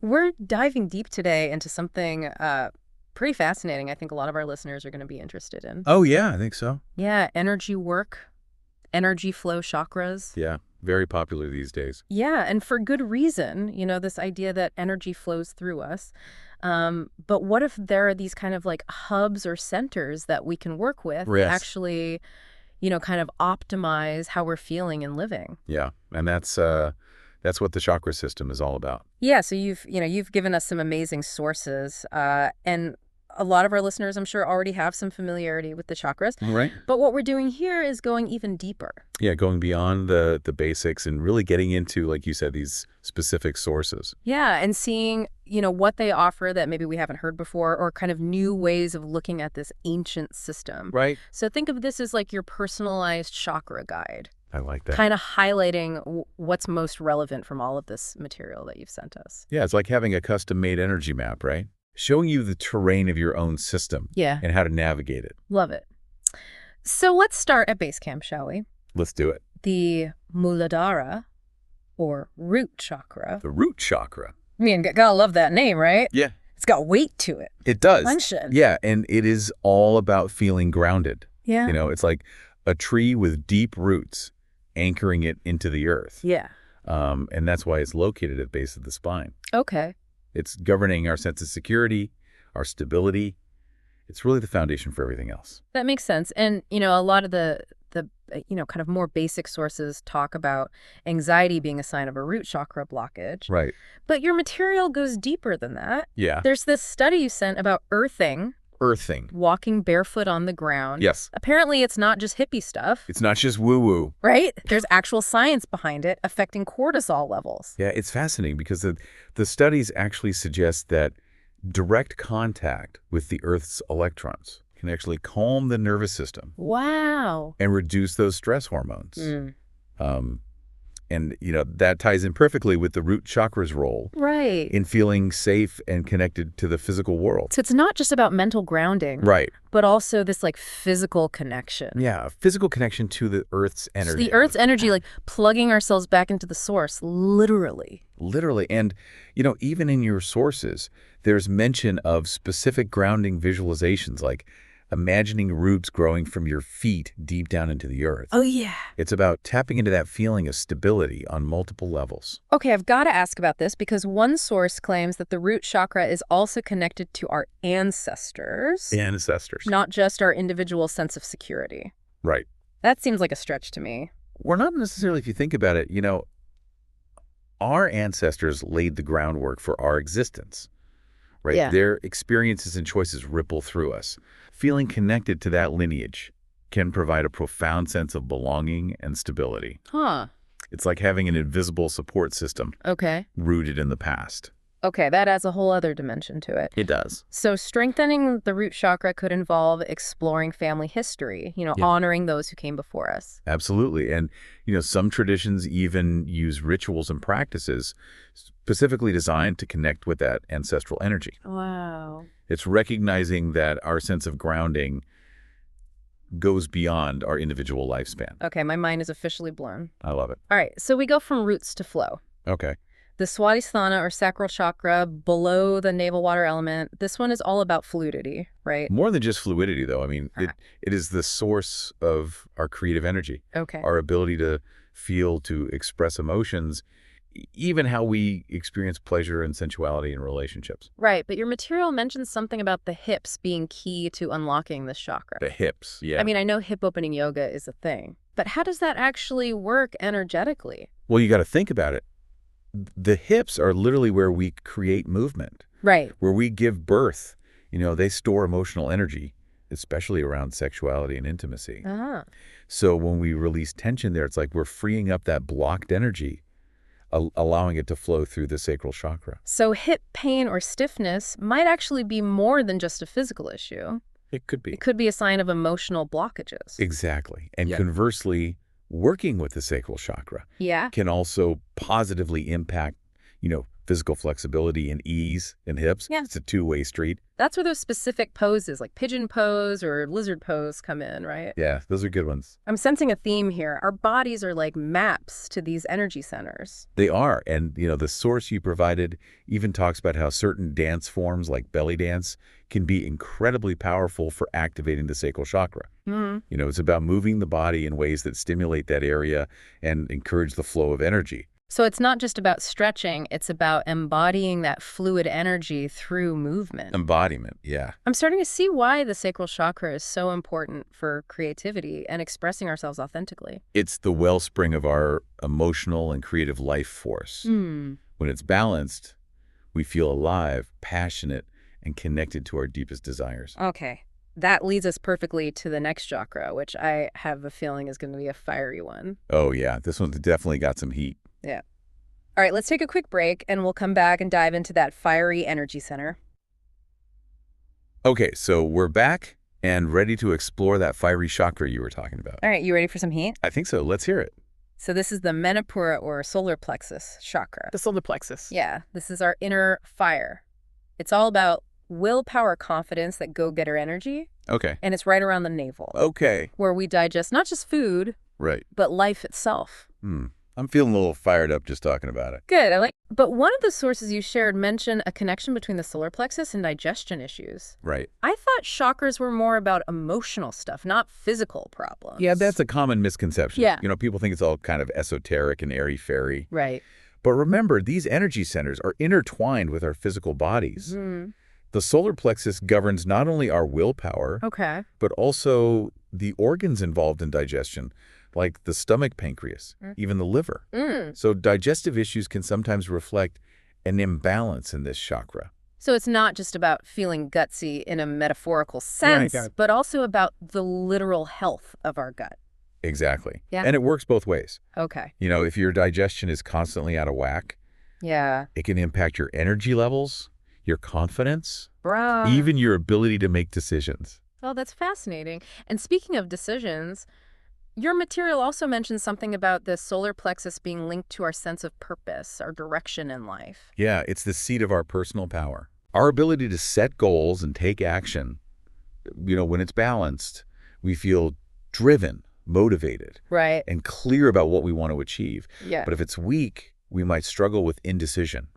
We're diving deep today into something pretty fascinating. I think a lot of our listeners are going to be interested in. Oh, yeah, I think so. Yeah, energy work, energy flow chakras. Yeah, very popular these days. Yeah, and for good reason, this idea that energy flows through us. But what if there are these kind of like hubs or centers that we can work with to Yes. actually, kind of optimize how we're feeling and living? Yeah, and that's what the chakra system is all about. Yeah, so you've given us some amazing sources, and a lot of our listeners, I'm sure, already have some familiarity with the chakras. Right. But what we're doing here is going even deeper. Yeah, going beyond the basics and really getting into, like you said, these specific sources. Yeah, and seeing, what they offer that maybe we haven't heard before, or kind of new ways of looking at this ancient system. Right. So think of this as like your personalized chakra guide, I like that. kind of highlighting what's most relevant from all of this material that you've sent us. Yeah, it's like having a custom-made energy map, right? Showing you the terrain of your own system Yeah, and how to navigate it. love it. So let's start at base camp, shall we? Let's do it. The Muladhara, or root chakra. The root chakra. I mean, gotta love that name, right? Yeah. It's got weight to it. It does. Punching. Yeah, and it is all about feeling grounded. Yeah. It's like a tree with deep roots anchoring it into the earth. Yeah. And that's why it's located at the base of the spine. Okay. It's governing our sense of security, our stability. It's really the foundation for everything else. That makes sense. And, a lot of the kind of more basic sources talk about anxiety being a sign of a root chakra blockage. Right. But your material goes deeper than that. Yeah. There's this study you sent about earthing, walking barefoot on the ground. Yes. Apparently, it's not just hippie stuff. It's not just woo-woo. Right? There's actual science behind it affecting cortisol levels. Yeah, it's fascinating because the studies actually suggest that direct contact with the Earth's electrons can actually calm the nervous system. Wow. And reduce those stress hormones. Mm. And, that ties in perfectly with the root chakra's role Right. in feeling safe and connected to the physical world. So it's not just about mental grounding. Right. But also this like physical connection. Yeah, a physical connection to the Earth's energy. So the Earth's energy, like plugging ourselves back into the source, literally. Literally. And, even in your sources, there's mention of specific grounding visualizations, like imagining roots growing from your feet deep down into the earth. Oh, yeah. It's about tapping into that feeling of stability on multiple levels. Okay, I've got to ask about this because one source claims that the root chakra is also connected to our ancestors. Ancestors. Not just our individual sense of security. Right. That seems like a stretch to me. Well, not necessarily if you think about it. Our ancestors laid the groundwork for our existence. Right? Yeah. Their experiences and choices ripple through us. Feeling connected to that lineage can provide a profound sense of belonging and stability. Huh. It's like having an invisible support system Okay. rooted in the past. Okay, that adds a whole other dimension to it. It does. So strengthening the root chakra could involve exploring family history, honoring those who came before us. Absolutely. And, some traditions even use rituals and practices specifically designed to connect with that ancestral energy. Wow. It's recognizing that our sense of grounding goes beyond our individual lifespan. Okay, my mind is officially blown. I love it. All right, so we go from roots to flow. Okay. The Swadhisthana, or sacral chakra, below the navel water element, this one is all about fluidity, right? More than just fluidity, though. I mean, it is the source of our creative energy. Okay. Our ability to feel, to express emotions, even how we experience pleasure and sensuality in relationships. Right, but your material mentions something about the hips being key to unlocking this chakra. The hips, yeah. I mean, I know hip opening yoga is a thing, but how does that actually work energetically? Well, you got to think about it. The hips are literally where we create movement. Right. Where we give birth. They store emotional energy, especially around sexuality and intimacy. Uh-huh. So when we release tension there, it's like we're freeing up that blocked energy, allowing it to flow through the sacral chakra. So hip pain or stiffness might actually be more than just a physical issue. It could be. It could be a sign of emotional blockages. Exactly. And conversely, working with the sacral chakra Yeah. can also positively impact, physical flexibility and ease in hips. Yeah. It's a two-way street. That's where those specific poses, like pigeon pose or lizard pose, come in, right? Yeah, those are good ones. I'm sensing a theme here. Our bodies are like maps to these energy centers. They are. And, the source you provided even talks about how certain dance forms like belly dance can be incredibly powerful for activating the sacral chakra. It's about moving the body in ways that stimulate that area and encourage the flow of energy. So it's not just about stretching, it's about embodying that fluid energy through movement. Embodiment, yeah. I'm starting to see why the sacral chakra is so important for creativity and expressing ourselves authentically. It's the wellspring of our emotional and creative life force. When it's balanced, we feel alive, passionate, and connected to our deepest desires. Okay. That leads us perfectly to the next chakra, which I have a feeling is going to be a fiery one. Oh, yeah. This one's definitely got some heat. Yeah. All right, let's take a quick break, and we'll come back and dive into that fiery energy center. Okay, so we're back and ready to explore that fiery chakra you were talking about. All right, you ready for some heat? I think so. Let's hear it. So this is the Manipura or solar plexus chakra. The solar plexus. Yeah, this is our inner fire. It's all about willpower, confidence, that go-getter energy, Okay. and it's right around the navel, Okay. where we digest not just food, Right. but life itself. I'm feeling a little fired up just talking about it. Good, I like. But one of the sources you shared mentioned a connection between the solar plexus and digestion issues. Right. I thought chakras were more about emotional stuff, not physical problems. Yeah, that's a common misconception. Yeah. People think it's all kind of esoteric and airy-fairy. Right. But remember, these energy centers are intertwined with our physical bodies. The solar plexus governs not only our willpower, Okay. but also the organs involved in digestion, like the stomach, pancreas, even the liver. So digestive issues can sometimes reflect an imbalance in this chakra. So it's not just about feeling gutsy in a metaphorical sense, Right. but also about the literal health of our gut. Exactly. Yeah. And it works both ways. Okay. If your digestion is constantly out of whack, Yeah. it can impact your energy levels, your confidence, Bruh. even your ability to make decisions. Oh, that's fascinating. And speaking of decisions, your material also mentions something about the solar plexus being linked to our sense of purpose, our direction in life. Yeah, it's the seat of our personal power. Our ability to set goals and take action, when it's balanced, we feel driven, motivated, Right. and clear about what we want to achieve. Yeah. But if it's weak, we might struggle with indecision,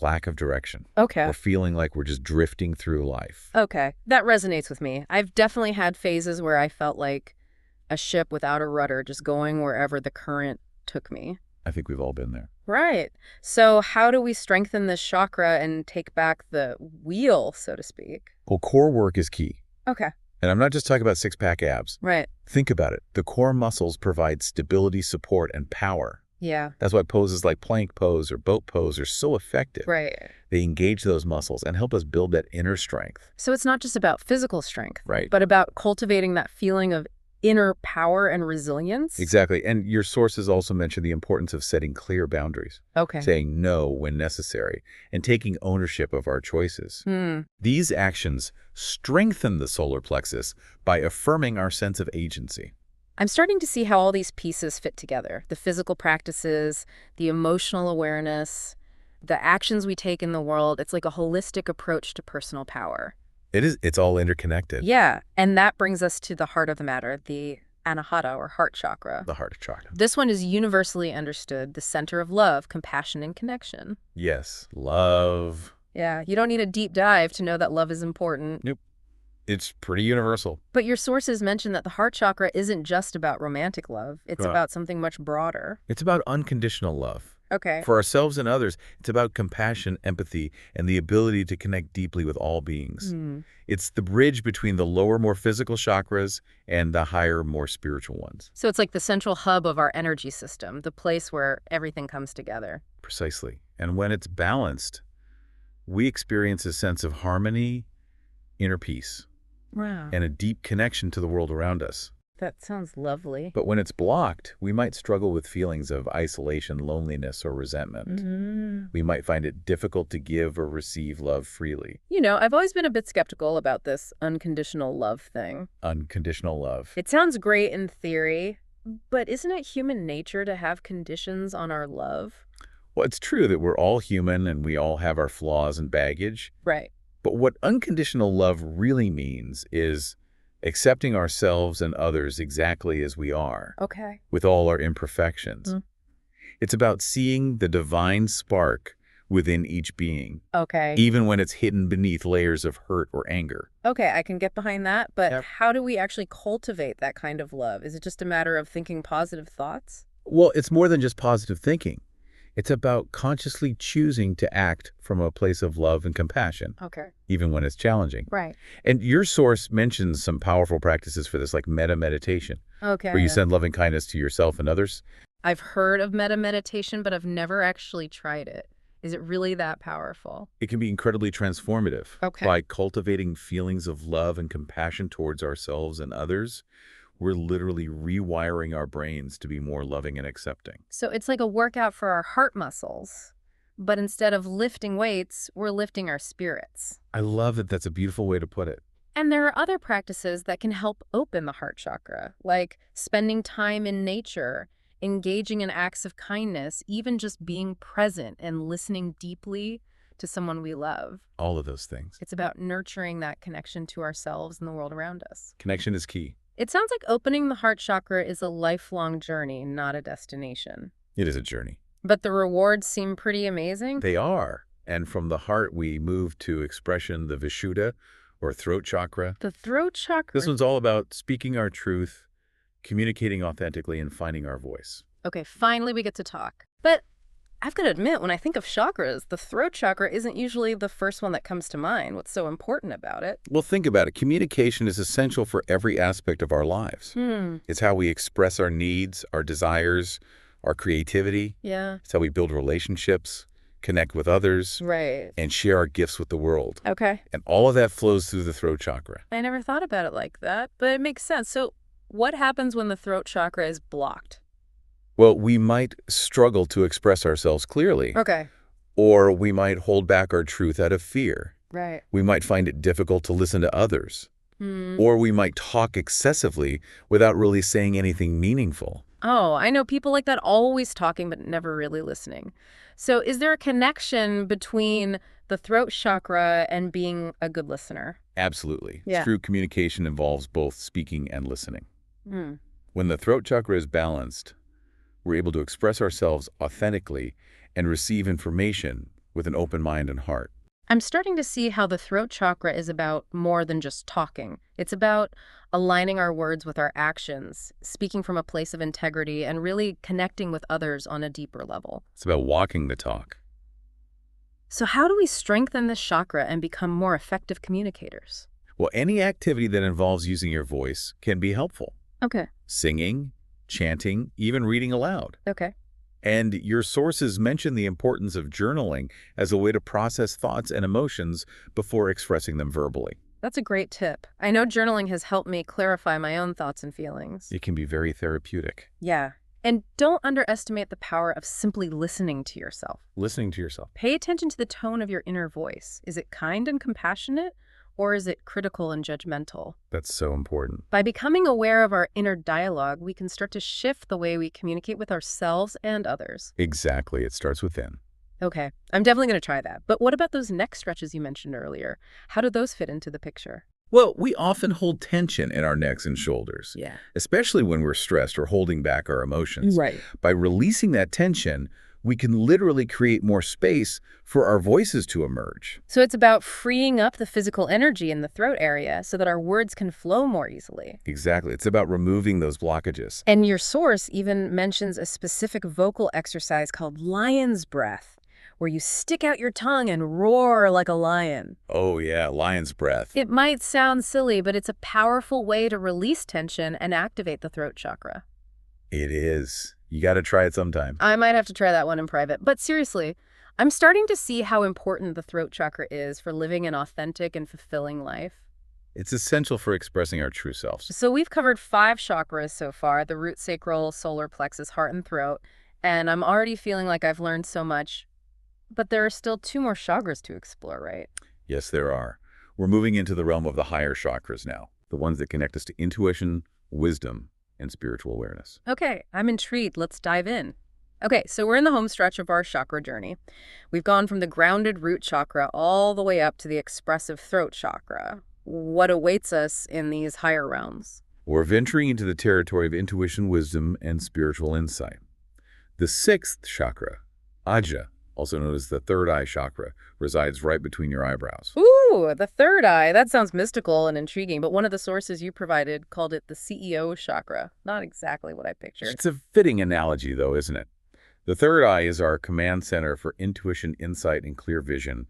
lack of direction, Okay. or feeling like we're just drifting through life. Okay. That resonates with me. I've definitely had phases where I felt like a ship without a rudder, just going wherever the current took me. I think we've all been there. Right. So how do we strengthen this chakra and take back the wheel, so to speak? Well, core work is key. Okay. And I'm not just talking about six-pack abs. Right. Think about it. The core muscles provide stability, support, and power. Yeah. That's why poses like plank pose or boat pose are so effective. Right. They engage those muscles and help us build that inner strength. So it's not just about physical strength, Right. but about cultivating that feeling of inner power and resilience? Exactly. And your sources also mention the importance of setting clear boundaries, Okay. saying no when necessary, and taking ownership of our choices. These actions strengthen the solar plexus by affirming our sense of agency. I'm starting to see how all these pieces fit together. The physical practices, the emotional awareness, the actions we take in the world. It's like a holistic approach to personal power. It's all interconnected. Yeah, and that brings us to the heart of the matter, the anahata or heart chakra. The heart chakra. This one is universally understood, the center of love, compassion, and connection. Yes. Love. Yeah, you don't need a deep dive to know that love is important. Nope. It's pretty universal. But your sources mention that the heart chakra isn't just about romantic love. It's about something much broader. It's about unconditional love. Okay. For ourselves and others, it's about compassion, empathy, and the ability to connect deeply with all beings. It's the bridge between the lower, more physical chakras and the higher, more spiritual ones. So it's like the central hub of our energy system, the place where everything comes together. Precisely. And when it's balanced, we experience a sense of harmony, inner peace, Wow. and a deep connection to the world around us. That sounds lovely. But when it's blocked, we might struggle with feelings of isolation, loneliness, or resentment. We might find it difficult to give or receive love freely. You know, I've always been a bit skeptical about this unconditional love thing. Unconditional love. It sounds great in theory, but isn't it human nature to have conditions on our love? Well, it's true that we're all human and we all have our flaws and baggage. Right. But what unconditional love really means is accepting ourselves and others exactly as we are, Okay. with all our imperfections. Mm. It's about seeing the divine spark within each being, Okay. even when it's hidden beneath layers of hurt or anger. Okay, I can get behind that, but Yep. how do we actually cultivate that kind of love? Is it just a matter of thinking positive thoughts? Well, it's more than just positive thinking. It's about consciously choosing to act from a place of love and compassion, Okay. even when it's challenging. Right. And your source mentions some powerful practices for this, like metta meditation, Okay. where you send loving kindness to yourself and others. I've heard of metta meditation, but I've never actually tried it. Is it really that powerful? It can be incredibly transformative. Okay. By cultivating feelings of love and compassion towards ourselves and others, we're literally rewiring our brains to be more loving and accepting. So it's like a workout for our heart muscles, but instead of lifting weights, we're lifting our spirits. I love that. That's a beautiful way to put it. And there are other practices that can help open the heart chakra, like spending time in nature, engaging in acts of kindness, even just being present and listening deeply to someone we love. All of those things. It's about nurturing that connection to ourselves and the world around us. Connection is key. It sounds like opening the heart chakra is a lifelong journey, not a destination. It is a journey. But the rewards seem pretty amazing. They are. And from the heart, we move to expression, the Vishuddha, or throat chakra. The throat chakra. This one's all about speaking our truth, communicating authentically, and finding our voice. Okay, finally we get to talk. But I've got to admit, when I think of chakras, the throat chakra isn't usually the first one that comes to mind. What's so important about it? Well, think about it. Communication is essential for every aspect of our lives. It's how we express our needs, our desires, our creativity. Yeah. It's how we build relationships, connect with others, Right. and share our gifts with the world. Okay. And all of that flows through the throat chakra. I never thought about it like that, but it makes sense. So what happens when the throat chakra is blocked? Well, we might struggle to express ourselves clearly, Okay. or we might hold back our truth out of fear. Right. We might find it difficult to listen to others, Hmm. or we might talk excessively without really saying anything meaningful. Oh, I know people like that, always talking but never really listening. So is there a connection between the throat chakra and being a good listener? Absolutely. Yeah. True communication involves both speaking and listening. Hmm. When the throat chakra is balanced, we're able to express ourselves authentically and receive information with an open mind and heart. I'm starting to see how the throat chakra is about more than just talking. It's about aligning our words with our actions, speaking from a place of integrity, and really connecting with others on a deeper level. It's about walking the talk. So how do we strengthen this chakra and become more effective communicators? Well, any activity that involves using your voice can be helpful. Okay. Singing, chanting, even reading aloud. Okay. And your sources mention the importance of journaling as a way to process thoughts and emotions before expressing them verbally. That's a great tip. I know journaling has helped me clarify my own thoughts and feelings. It can be very therapeutic. Yeah. And don't underestimate the power of simply listening to yourself. Listening to yourself. Pay attention to the tone of your inner voice. Is it kind and compassionate, or is it critical and judgmental? That's so important. By becoming aware of our inner dialogue, we can start to shift the way we communicate with ourselves and others. Exactly. It starts within. Okay, I'm definitely going to try that. But what about those neck stretches you mentioned earlier? How do those fit into the picture? Well, we often hold tension in our necks and shoulders, Yeah. especially when we're stressed or holding back our emotions. Right. By releasing that tension, we can literally create more space for our voices to emerge. So it's about freeing up the physical energy in the throat area so that our words can flow more easily. Exactly. It's about removing those blockages. And your source even mentions a specific vocal exercise called lion's breath, where you stick out your tongue and roar like a lion. Oh yeah, lion's breath. It might sound silly, but it's a powerful way to release tension and activate the throat chakra. It is. You got to try it sometime. I might have to try that one in private. But seriously, I'm starting to see how important the throat chakra is for living an authentic and fulfilling life. It's essential for expressing our true selves. So we've covered 5 chakras so far: the root, sacral, solar plexus, heart, and throat. And I'm already feeling like I've learned so much. But there are still 2 more chakras to explore, right? Yes, there are. We're moving into the realm of the higher chakras now, the ones that connect us to intuition, wisdom, and spiritual awareness. Okay, I'm intrigued. Let's dive in. Okay, so we're in the home stretch of our chakra journey. We've gone from the grounded root chakra all the way up to the expressive throat chakra. What awaits us in these higher realms? We're venturing into the territory of intuition, wisdom, and spiritual insight. The sixth chakra, Aja, also known as the third eye chakra, resides right between your eyebrows. Ooh, the third eye. That sounds mystical and intriguing, but one of the sources you provided called it the CEO chakra. Not exactly what I pictured. It's a fitting analogy, though, isn't it? The third eye is our command center for intuition, insight, and clear vision,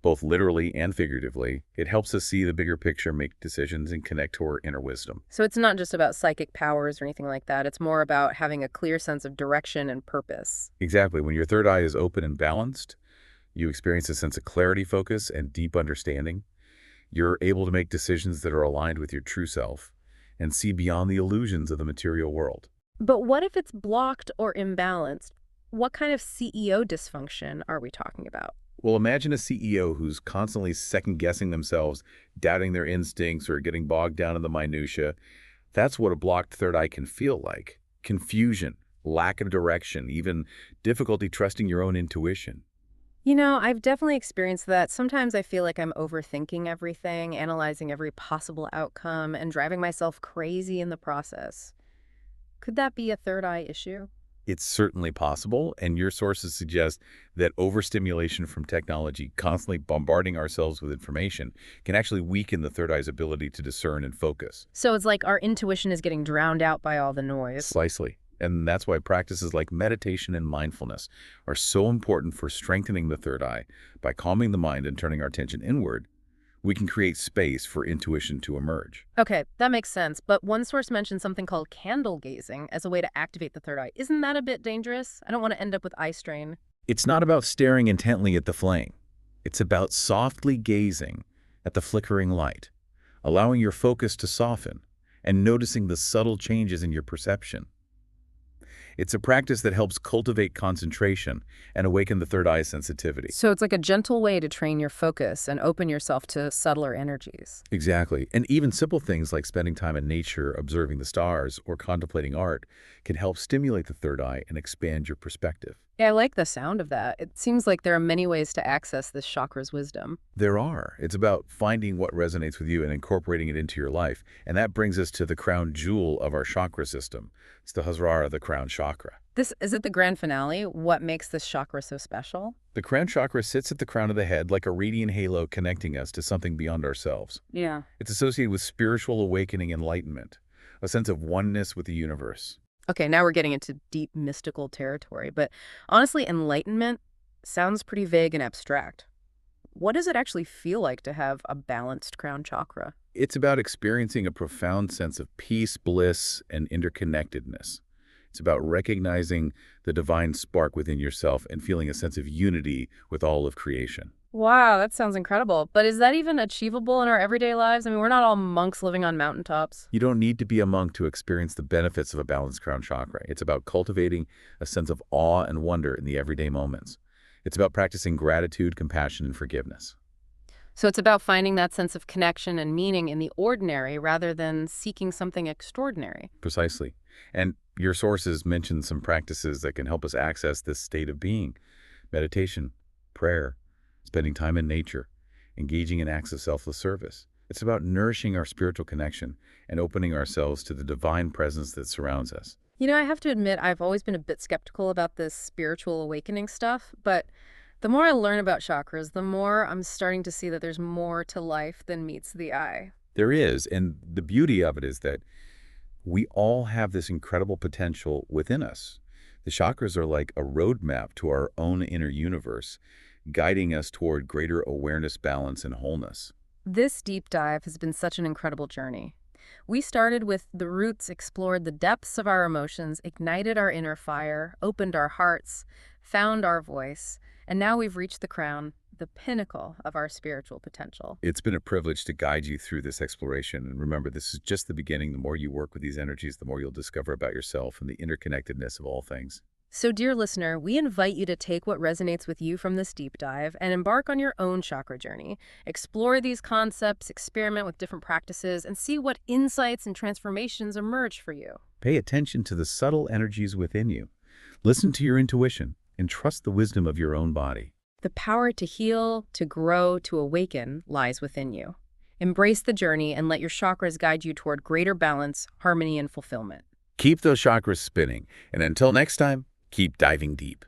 both literally and figuratively. It helps us see the bigger picture, make decisions, and connect to our inner wisdom. So it's not just about psychic powers or anything like that. It's more about having a clear sense of direction and purpose. Exactly. When your third eye is open and balanced, you experience a sense of clarity, focus, and deep understanding. You're able to make decisions that are aligned with your true self and see beyond the illusions of the material world. But what if it's blocked or imbalanced? What kind of CEO dysfunction are we talking about? Well, imagine a CEO who's constantly second-guessing themselves, doubting their instincts, or getting bogged down in the minutia. That's what a blocked third eye can feel like. Confusion, lack of direction, even difficulty trusting your own intuition. You know, I've definitely experienced that. Sometimes I feel like I'm overthinking everything, analyzing every possible outcome, and driving myself crazy in the process. Could that be a third eye issue? It's certainly possible, and your sources suggest that overstimulation from technology, constantly bombarding ourselves with information, can actually weaken the third eye's ability to discern and focus. So it's like our intuition is getting drowned out by all the noise. Precisely. And that's why practices like meditation and mindfulness are so important for strengthening the third eye. By calming the mind and turning our attention inward, we can create space for intuition to emerge. Okay, that makes sense. But one source mentioned something called candle gazing as a way to activate the third eye. Isn't that a bit dangerous? I don't want to end up with eye strain. It's not about staring intently at the flame. It's about softly gazing at the flickering light, allowing your focus to soften and noticing the subtle changes in your perception. It's a practice that helps cultivate concentration and awaken the third eye's sensitivity. So it's like a gentle way to train your focus and open yourself to subtler energies. Exactly. And even simple things like spending time in nature, observing the stars, or contemplating art can help stimulate the third eye and expand your perspective. Yeah, I like the sound of that. It seems like there are many ways to access this chakra's wisdom. There are. It's about finding what resonates with you and incorporating it into your life. And that brings us to the crown jewel of our chakra system. It's the Hasrara, the crown chakra. Is it the grand finale? What makes this chakra so special? The crown chakra sits at the crown of the head like a radiant halo connecting us to something beyond ourselves. Yeah. It's associated with spiritual awakening, enlightenment, a sense of oneness with the universe. Okay, now we're getting into deep mystical territory, but honestly, enlightenment sounds pretty vague and abstract. What does it actually feel like to have a balanced crown chakra? It's about experiencing a profound sense of peace, bliss, and interconnectedness. It's about recognizing the divine spark within yourself and feeling a sense of unity with all of creation. Wow, that sounds incredible. But is that even achievable in our everyday lives? I mean, we're not all monks living on mountaintops. You don't need to be a monk to experience the benefits of a balanced crown chakra. It's about cultivating a sense of awe and wonder in the everyday moments. It's about practicing gratitude, compassion, and forgiveness. So it's about finding that sense of connection and meaning in the ordinary rather than seeking something extraordinary. Precisely. And your sources mention some practices that can help us access this state of being. Meditation, prayer, spending time in nature, engaging in acts of selfless service. It's about nourishing our spiritual connection and opening ourselves to the divine presence that surrounds us. You know, I have to admit, I've always been a bit skeptical about this spiritual awakening stuff, but the more I learn about chakras, the more I'm starting to see that there's more to life than meets the eye. There is, and the beauty of it is that we all have this incredible potential within us. The chakras are like a roadmap to our own inner universe, guiding us toward greater awareness, balance, and wholeness. This deep dive has been such an incredible journey. We started with the roots, explored the depths of our emotions, ignited our inner fire, opened our hearts, found our voice, and now we've reached the crown, the pinnacle of our spiritual potential. It's been a privilege to guide you through this exploration. And remember, this is just the beginning. The more you work with these energies, the more you'll discover about yourself and the interconnectedness of all things. So, dear listener, we invite you to take what resonates with you from this deep dive and embark on your own chakra journey. Explore these concepts, experiment with different practices, and see what insights and transformations emerge for you. Pay attention to the subtle energies within you. Listen to your intuition and trust the wisdom of your own body. The power to heal, to grow, to awaken lies within you. Embrace the journey and let your chakras guide you toward greater balance, harmony, and fulfillment. Keep those chakras spinning, and until next time, keep diving deep.